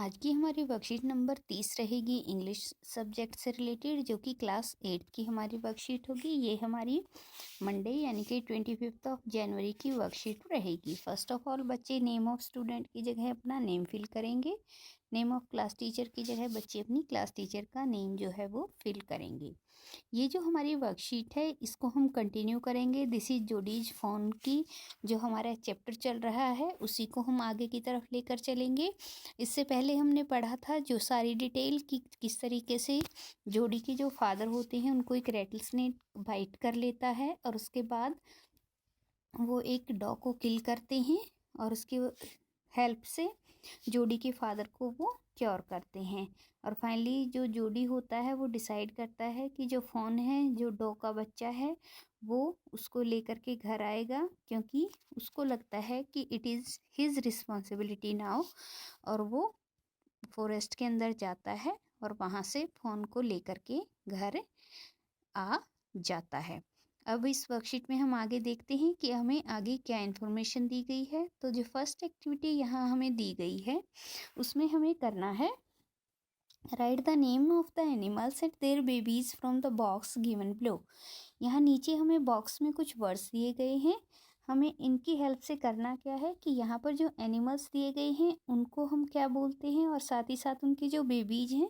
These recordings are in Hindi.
आज की हमारी वर्कशीट नंबर 30 रहेगी इंग्लिश सब्जेक्ट से रिलेटेड, जो कि क्लास 8 की हमारी वर्कशीट होगी। ये हमारी मंडे यानी कि 25 जनवरी की वर्कशीट रहेगी। फर्स्ट ऑफ ऑल बच्चे नेम ऑफ स्टूडेंट की जगह अपना नेम फिल करेंगे। नेम ऑफ क्लास टीचर की जगह बच्चे अपनी क्लास टीचर का नेम जो है वो फिल करेंगे। ये जो हमारी वर्कशीट है इसको हम कंटिन्यू करेंगे। दिस इज जोडीज फोन की जो हमारा चैप्टर चल रहा है उसी को हम आगे की तरफ लेकर चलेंगे। इससे पहले हमने पढ़ा था जो सारी डिटेल कि किस तरीके से जोडी के जो फादर होते हैं उनको एक रैटल स्नेक बाइट कर लेता है और उसके बाद वो एक डॉग को किल करते हैं और उसकी हेल्प से जोडी के फादर को वो क्योर करते हैं। और फाइनली जो जोडी होता है वो डिसाइड करता है कि जो फ़ोन है जो डॉग का बच्चा है वो उसको लेकर के घर आएगा, क्योंकि उसको लगता है कि it is his responsibility now. और वो फॉरेस्ट के अंदर जाता है और वहाँ से फ़ोन को लेकर के घर आ जाता है। अब इस वर्कशीट में हम आगे देखते हैं कि हमें आगे क्या इन्फॉर्मेशन दी गई है। तो जो फर्स्ट एक्टिविटी यहाँ हमें दी गई है उसमें हमें करना है right the name of the animals and there babies from the box given below. यहाँ नीचे हमें बॉक्स में कुछ वर्ड्स दिए गए हैं। हमें इनकी हेल्प से करना क्या है कि यहाँ पर जो एनिमल्स दिए गए हैं उनको हम क्या बोलते हैं और साथ ही साथ उनके जो बेबीज हैं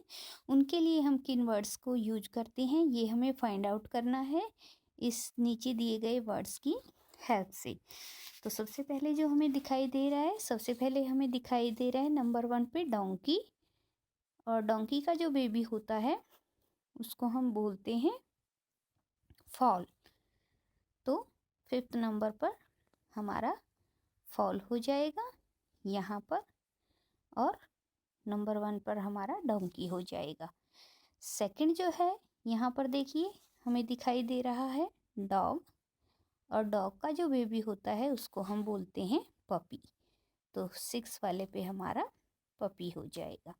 उनके लिए हम किन वर्ड्स को यूज करते हैं ये हमें फाइंड आउट करना है इस नीचे दिए गए वर्ड्स की हेल्प से। तो सबसे पहले जो हमें दिखाई दे रहा है, सबसे पहले हमें दिखाई दे रहा है नंबर 1 पे डोंकी। और डोंकी का जो बेबी होता है उसको हम बोलते हैं फॉल। तो 5th नंबर पर हमारा फॉल हो जाएगा यहाँ पर और नंबर 1 पर हमारा डोंकी हो जाएगा। सेकंड जो है यहाँ पर देखिए हमें दिखाई दे रहा है डॉग। और डॉग का जो बेबी होता है उसको हम बोलते हैं पपी। तो 6 वाले पे हमारा पपी हो जाएगा।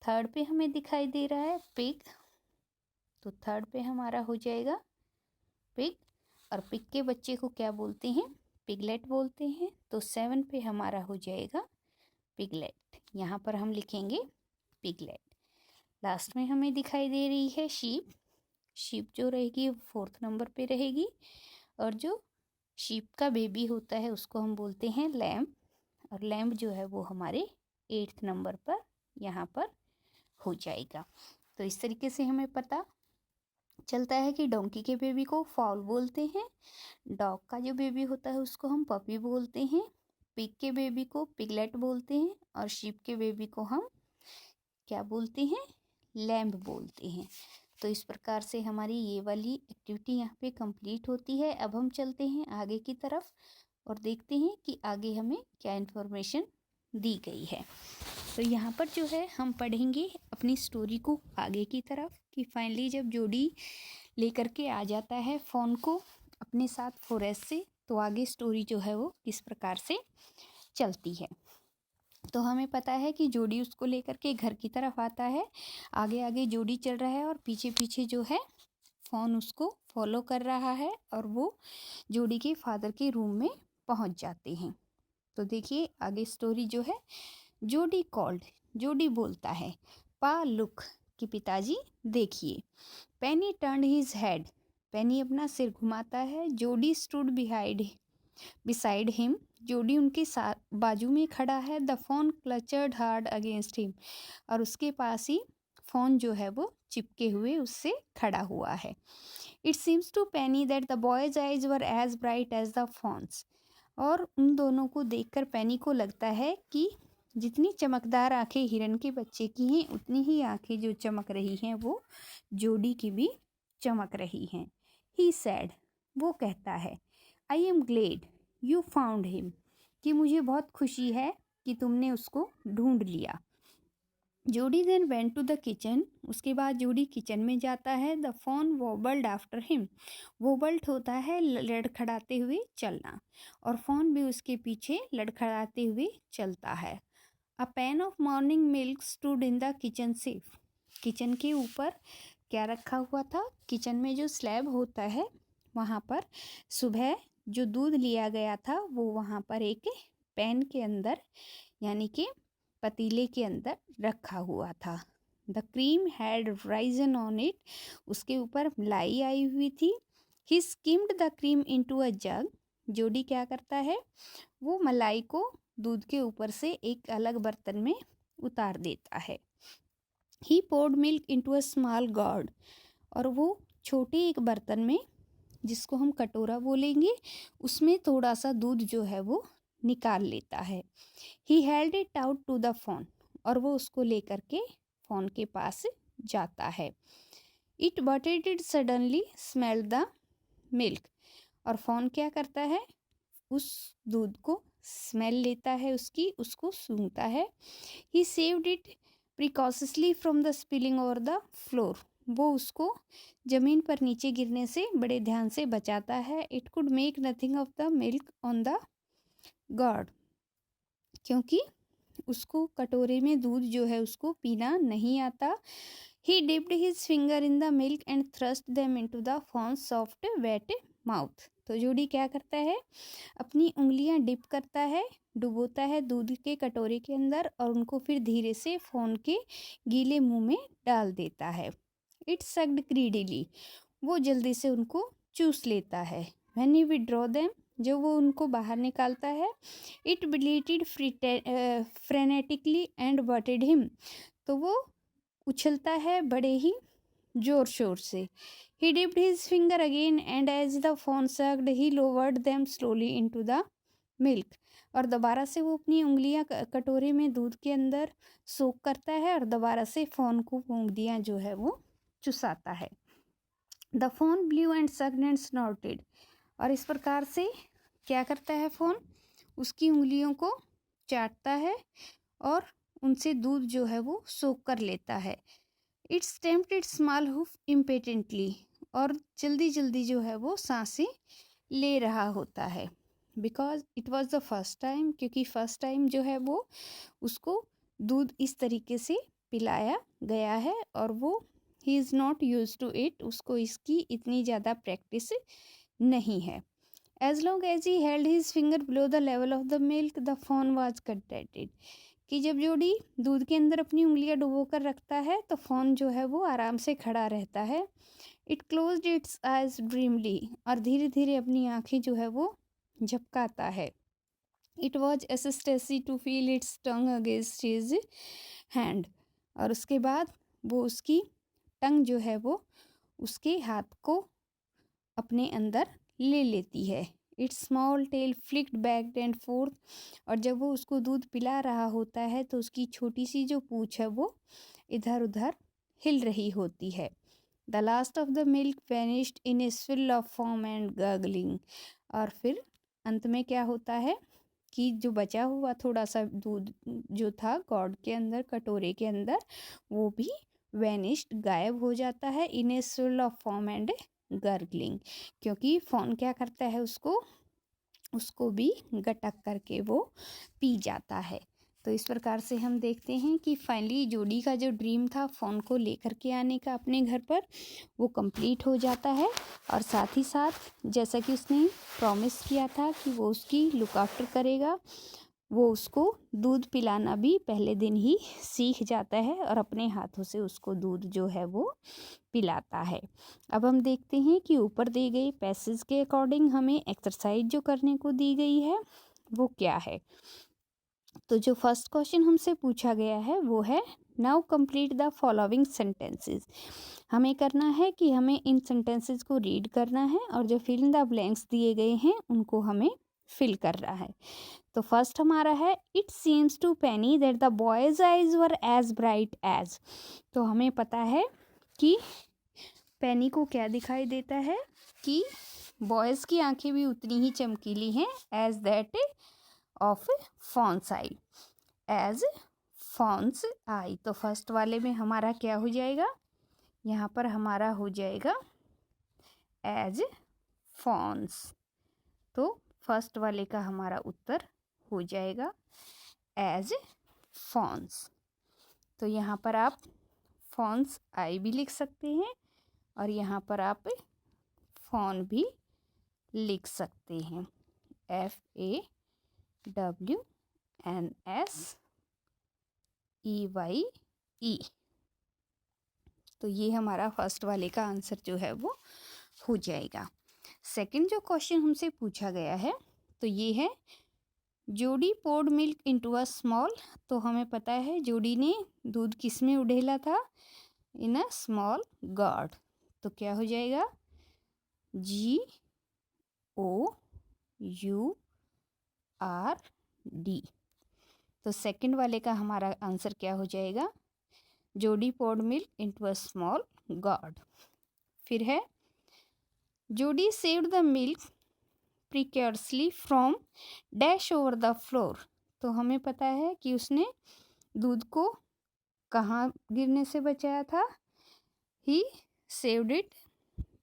थर्ड पे हमें दिखाई दे रहा है पिग। तो थर्ड पे हमारा हो जाएगा पिग। और पिग के बच्चे को क्या बोलते हैं? पिगलेट बोलते हैं। तो 7 पे हमारा हो जाएगा पिगलेट। यहाँ पर हम लिखेंगे पिगलेट। लास्ट में हमें दिखाई दे रही है शीप। शीप जो रहेगी 4th नंबर पे रहेगी। और जो शीप का बेबी होता है उसको हम बोलते हैं लैम्प। और लैम्प जो है वो हमारे 8th नंबर पर यहाँ पर हो जाएगा। तो इस तरीके से हमें पता चलता है कि डोंकी के बेबी को फॉल बोलते हैं, डॉग का जो बेबी होता है उसको हम पपी बोलते हैं, पिग के बेबी को पिगलेट बोलते हैं और शीप के बेबी को हम क्या बोलते हैं? लैम्ब बोलते हैं। तो इस प्रकार से हमारी ये वाली एक्टिविटी यहाँ पे कंप्लीट होती है। अब हम चलते हैं आगे की तरफ और देखते हैं कि आगे हमें क्या इन्फॉर्मेशन दी गई है। तो यहाँ पर जो है हम पढ़ेंगे अपनी स्टोरी को आगे की तरफ कि फाइनली जब जोडी लेकर के आ जाता है फ़ोन को अपने साथ फॉरेस्ट से, तो आगे स्टोरी जो है वो किस प्रकार से चलती है। तो हमें पता है कि जोडी उसको लेकर के घर की तरफ आता है। आगे आगे जोडी चल रहा है और पीछे पीछे जो है फ़ोन उसको फॉलो कर रहा है और वो जोडी के फादर के रूम में पहुंच जाते हैं। तो देखिए आगे स्टोरी जो है जोडी कॉल्ड। जोडी बोलता है पा लुक कि पिताजी देखिए। पेनी टर्न्ड हिज हेड। पेनी अपना सिर घुमाता है। जोडी स्टूड बिसाइड हिम। जोडी उनके साथ बाजू में खड़ा है। The fawn clutched hard against him. और उसके पास ही फ़ोन जो है वो चिपके हुए उससे खड़ा हुआ है। It seems to Penny that the boy's eyes were as bright as the fawn's. और उन दोनों को देखकर पेनी को लगता है कि जितनी चमकदार आंखें हिरन के बच्चे की हैं उतनी ही आंखें जो चमक रही हैं वो जोडी की भी चमक रही हैं। ही सैड, वो कहता है I am Glade you found him, कि मुझे बहुत खुशी है कि तुमने उसको ढूंढ लिया। Jody then went to the kitchen. उसके बाद जोडी किचन में जाता है। The fawn wobbled after him. Wobbled होता है लड़खड़ाते हुए चलना और फ़ोन भी उसके पीछे लड़खड़ाते हुए चलता है। A pan of morning milk stood in the kitchen sink. Kitchen के ऊपर क्या रखा हुआ था? किचन में जो स्लैब होता है वहाँ पर सुबह जो दूध लिया गया था वो वहाँ पर एक पैन के अंदर यानी कि पतीले के अंदर रखा हुआ था। The cream had risen on it, उसके ऊपर मलाई आई हुई थी। He skimmed the cream into a jug, Jody क्या करता है, वो मलाई को दूध के ऊपर से एक अलग बर्तन में उतार देता है। He poured milk into a small gourd, और वो छोटे एक बर्तन में, जिसको हम कटोरा बोलेंगे, उसमें थोड़ा सा दूध जो है वो निकाल लेता है। He held it out to the fawn, और वो उसको लेकर के फोन के पास जाता है। It butted it suddenly smell the milk, और फोन क्या करता है, उस दूध को स्मेल लेता है, उसको सूंघता है। He saved it precariously from the spilling over the floor, वो उसको जमीन पर नीचे गिरने से बड़े ध्यान से बचाता है। It could make nothing of the milk on the God, क्योंकि उसको कटोरे में दूध जो है उसको पीना नहीं आता। He dipped his finger in the milk and thrust them into the fawn's soft wet mouth, तो जोडी क्या करता है, अपनी उंगलियां डिप करता है, डुबोता है दूध के कटोरे के अंदर, और उनको फिर धीरे से फोन के गीले मुंह में डाल देता है। इट सक्ड ग्रीडीली, वो जल्दी से उनको चूस लेता है। व्हेन ही विड्रॉ देम, जब वो उनको बाहर निकालता है, it bleated frantically and butted him, तो वो उछलता है बड़े ही जोर शोर से। He dipped his finger again and as the fawn sucked he lowered them slowly into the milk, और दोबारा से वो अपनी उंगलियां कटोरे में दूध के अंदर सोक करता है, और दोबारा से फोन को उंगलियां जो है वो चुसाता है। The fawn blew and sucked and snorted, और इस प्रकार से क्या करता है फोन, उसकी उंगलियों को चाटता है और उनसे दूध जो है वो सोख कर लेता है। इट स्टेम्प्ड इट्स स्मॉल हूफ इम्पेटेंटली, और जल्दी जल्दी जो है वो सांसें ले रहा होता है। Because it was the first time, क्योंकि फर्स्ट टाइम जो है वो उसको दूध इस तरीके से पिलाया गया है, और वो he is not use to it, उसको इसकी इतनी ज़्यादा प्रैक्टिस नहीं है। As long as he held his finger below the level of the milk the fawn was contented, कि जब जोडी दूध के अंदर अपनी उंगलियां डुबो कर रखता है तो फोन जो है वो आराम से खड़ा रहता है। इट क्लोज्ड इट्स आइज ड्रीमली, और धीरे धीरे अपनी आंखें जो है वो झपकाता है। It was ecstasy to feel its tongue against his hand, और उसके बाद वो उसकी टंग जो है वो उसके हाथ को अपने अंदर ले लेती है। It's small tell flicked back and fourth, और जब वो उसको दूध पिला रहा होता है तो उसकी छोटी सी जो पूँछ है वो इधर उधर हिल रही होती है। The last of the milk vanished in a swirl of foam and gargling, और फिर अंत में क्या होता है कि जो बचा हुआ थोड़ा सा दूध जो था गॉड के अंदर, कटोरे के अंदर, वो भी वैनिश्ड, गायब हो जाता है, in a swirl of foam and gurgling, क्योंकि फोन क्या करता है, उसको भी गटक करके वो पी जाता है। तो इस प्रकार से हम देखते हैं कि फाइनली जोडी का जो ड्रीम था फोन को लेकर के आने का अपने घर पर, वो कंप्लीट हो जाता है। और साथ ही साथ जैसा कि उसने प्रॉमिस किया था कि वो उसकी लुक आफ्टर करेगा, वो उसको दूध पिलाना भी पहले दिन ही सीख जाता है और अपने हाथों से उसको दूध जो है वो पिलाता है। अब हम देखते हैं कि ऊपर दी गई पैसेज के अकॉर्डिंग हमें एक्सरसाइज जो करने को दी गई है वो क्या है। तो जो फर्स्ट क्वेश्चन हमसे पूछा गया है वो है now complete the following sentences. हमें करना है कि हमें इन सेंटेंसेस को रीड करना है और जो फिल इन द ब्लैंक्स दिए गए हैं उनको हमें फिल करना है। तो फर्स्ट हमारा है it seems to Penny that the boy's eyes were as bright as. तो हमें पता है कि पेनी को क्या दिखाई देता है कि बॉयज़ की आंखें भी उतनी ही चमकीली हैं as that of fawn's eye, as fawn's eye. तो फर्स्ट वाले में हमारा क्या हो जाएगा, यहाँ पर हमारा हो जाएगा एज फॉन्स। तो फर्स्ट वाले का हमारा उत्तर हो जाएगा एज फॉन्स। तो यहाँ पर आप फॉन्स आई भी लिख सकते हैं और यहाँ पर आप फोन भी लिख सकते हैं, FAWNS EYE। तो ये हमारा फर्स्ट वाले का आंसर जो है वो हो जाएगा। सेकंड जो क्वेश्चन हमसे पूछा गया है तो ये है Jody poured milk into a small. तो हमें पता है जोडी ने दूध किस में उड़ेला था, इन अ स्मॉल गॉड। तो क्या हो जाएगा, GOURD। तो सेकंड वाले का हमारा आंसर क्या हो जाएगा, Jody poured milk into a small gourd. फिर है Jody saved the milk precariously from dash over the floor. तो हमें पता है कि उसने दूध को कहाँ गिरने से बचाया था, he saved it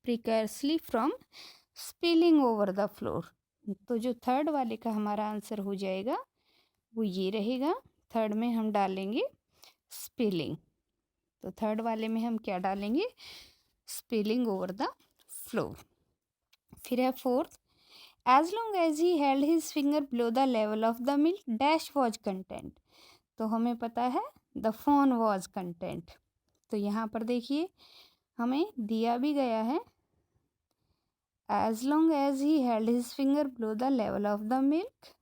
precariously from spilling over the floor. तो जो थर्ड वाले का हमारा आंसर हो जाएगा वो ये रहेगा। थर्ड में हम डालेंगे स्पिलिंग। तो थर्ड वाले में हम क्या डालेंगे, स्पिलिंग ओवर द फ्लोर। फिर है fourth, as long as he held his finger below the level of the milk dash was content. तो हमें पता है द फोन वॉज कंटेंट। तो यहाँ पर देखिए हमें दिया भी गया है, as long as he held his finger below the level of the milk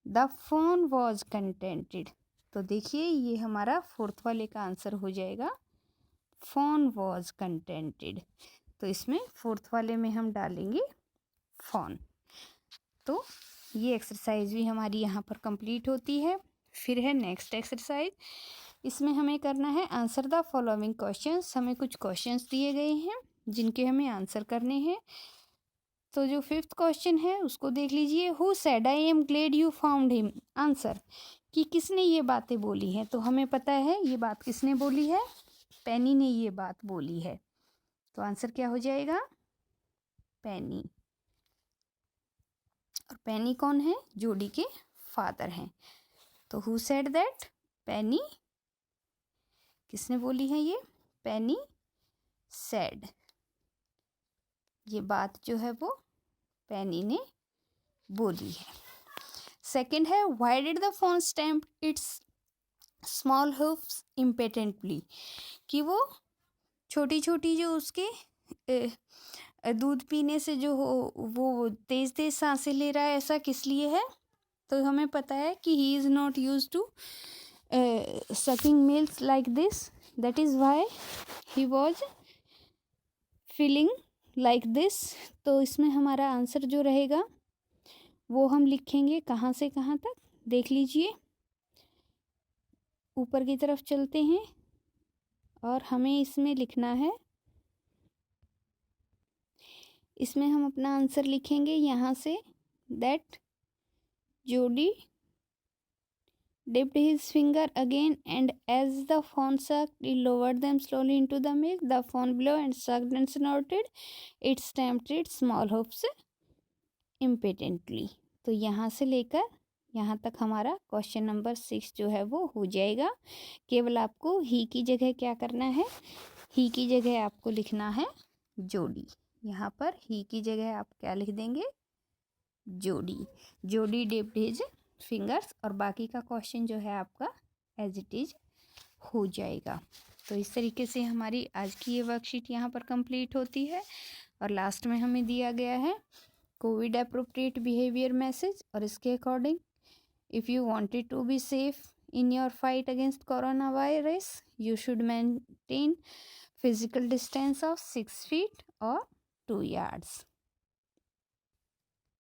the fawn was contented. तो देखिए ये हमारा फोर्थ वाले का आंसर हो जाएगा, फोन वॉज कंटेंटेड। तो इसमें फोर्थ वाले में हम डालेंगे फोन। तो ये एक्सरसाइज भी हमारी यहाँ पर कंप्लीट होती है। फिर है नेक्स्ट एक्सरसाइज, इसमें हमें करना है आंसर द फॉलोइंग क्वेश्चंस। हमें कुछ क्वेश्चंस दिए गए हैं जिनके हमें आंसर करने हैं। तो जो फिफ्थ क्वेश्चन है उसको देख लीजिए, who said I am Glade you found him. Answer कि किसने ये बातें बोली हैं। तो हमें पता है ये बात किसने बोली है, पेनी ने ये बात बोली है। तो आंसर क्या हो जाएगा, पेनी। और पेनी कौन है, जोडी के फादर हैं। तो हु सेड दैट, पेनी। किसने बोली है ये, पेनी सेड। ये बात जो है वो पेनी ने बोली है। सेकंड है, why did the fawn stamp its small hoofs impatiently. कि वो छोटी छोटी जो उसके दूध पीने से जो वो तेज तेज सांसें ले रहा है, ऐसा किस लिए है। तो हमें पता है कि he is not use to sucking milk like this, that is why he was feeling like this। तो इसमें हमारा आंसर जो रहेगा वो हम लिखेंगे कहाँ से कहाँ तक, देख लीजिए ऊपर की तरफ चलते हैं और हमें इसमें लिखना है, इसमें हम अपना आंसर लिखेंगे यहाँ से, दैट जोडी dipped his finger again and as the fawn sucked, he lowered them slowly into the milk. The fawn blew and sucked and snorted. It stamped its small hoofs impotently। तो यहाँ से लेकर यहाँ तक हमारा क्वेश्चन नंबर 6 जो है वो हो जाएगा। केवल आपको ही की जगह क्या करना है, ही की जगह आपको लिखना है जोडी। यहाँ पर ही की जगह आप क्या लिख देंगे, जोडी। जोडी डिप्ड हिज फिंगर्स, और बाकी का क्वेश्चन जो है आपका एज इट इज हो जाएगा। तो इस तरीके से हमारी आज की ये वर्कशीट यहाँ पर कंप्लीट होती है। और लास्ट में हमें दिया गया है कोविड अप्रोप्रिएट बिहेवियर मैसेज, और इसके according if you wanted to be safe in your fight against corona virus, you should maintain physical distance of 6 feet और 2 yards।